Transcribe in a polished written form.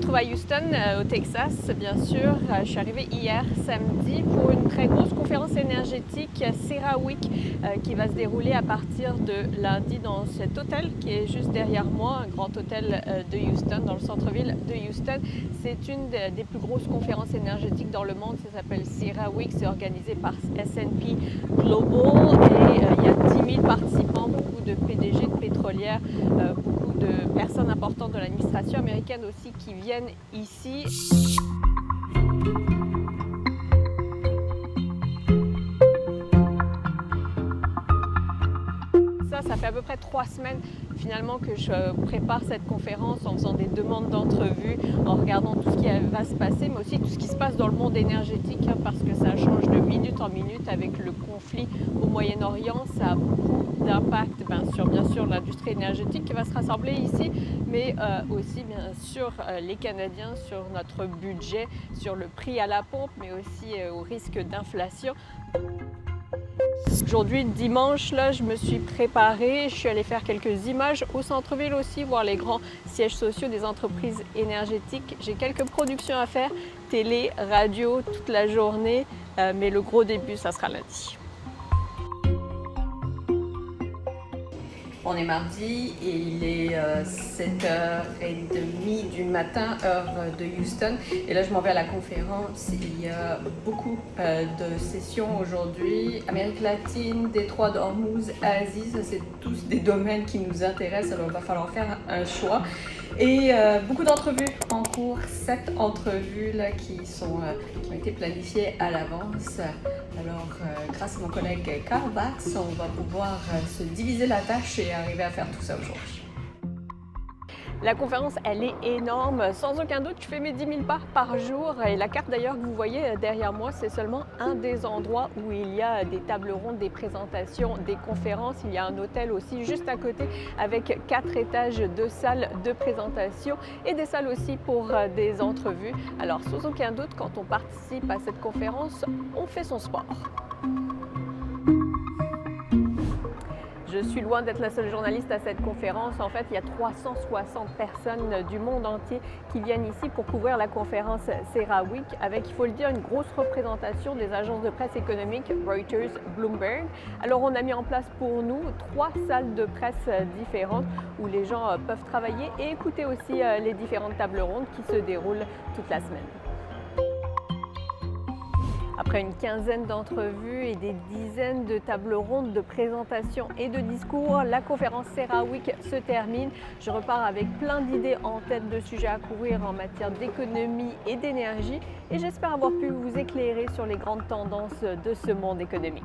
trouve à Houston, au Texas, bien sûr. Je suis arrivée hier, samedi, pour une très grosse conférence énergétique CERAWeek qui va se dérouler à partir de lundi dans cet hôtel qui est juste derrière moi, un grand hôtel de Houston, dans le centre-ville de Houston. C'est une des plus grosses conférences énergétiques dans le monde. Ça s'appelle CERAWeek. C'est organisé par S&P Global et il y a 10 000 participants, beaucoup de PDG de pétrolières, beaucoup de personnes importantes de l'administration américaine aussi qui viennent ici. Ça fait à peu près 3 semaines finalement que je prépare cette conférence en faisant des demandes d'entrevues, en regardant tout ce qui va se passer, mais aussi tout ce qui se passe dans le monde énergétique, parce que ça change de minute en minute avec le conflit au Moyen-Orient. Ça a beaucoup d'impact sur bien sûr l'industrie énergétique qui va se rassembler ici, mais aussi bien sûr les Canadiens sur notre budget, sur le prix à la pompe, mais aussi au risque d'inflation. Aujourd'hui, dimanche, là, je me suis préparée, je suis allée faire quelques images au centre-ville aussi, voir les grands sièges sociaux des entreprises énergétiques. J'ai quelques productions à faire, télé, radio, toute la journée, mais le gros début, ça sera lundi. On est mardi et il est 7h30 du matin, heure de Houston. Et là, je m'en vais à la conférence. Il y a beaucoup de sessions aujourd'hui. Amérique latine, Détroit d'Ormuz, Asie, ça c'est tous des domaines qui nous intéressent. Alors, il va falloir faire un choix. Et beaucoup d'entrevues en cours, 7 entrevues là, qui ont été planifiées à l'avance. Alors, grâce à mon collègue Karl Bax, on va pouvoir se diviser la tâche et arriver à faire tout ça aujourd'hui. La conférence, elle est énorme. Sans aucun doute, je fais mes 10 000 pas par jour. Et la carte d'ailleurs que vous voyez derrière moi, c'est seulement un des endroits où il y a des tables rondes, des présentations, des conférences. Il y a un hôtel aussi juste à côté avec 4 étages de salles de présentation et des salles aussi pour des entrevues. Alors sans aucun doute, quand on participe à cette conférence, on fait son sport. Je suis loin d'être la seule journaliste à cette conférence. En fait, il y a 360 personnes du monde entier qui viennent ici pour couvrir la conférence CERAWeek avec, il faut le dire, une grosse représentation des agences de presse économiques Reuters, Bloomberg. Alors, on a mis en place pour nous 3 salles de presse différentes où les gens peuvent travailler et écouter aussi les différentes tables rondes qui se déroulent toute la semaine. Après une quinzaine d'entrevues et des dizaines de tables rondes de présentations et de discours, la conférence CERAWeek se termine. Je repars avec plein d'idées en tête de sujets à couvrir en matière d'économie et d'énergie et j'espère avoir pu vous éclairer sur les grandes tendances de ce monde économique.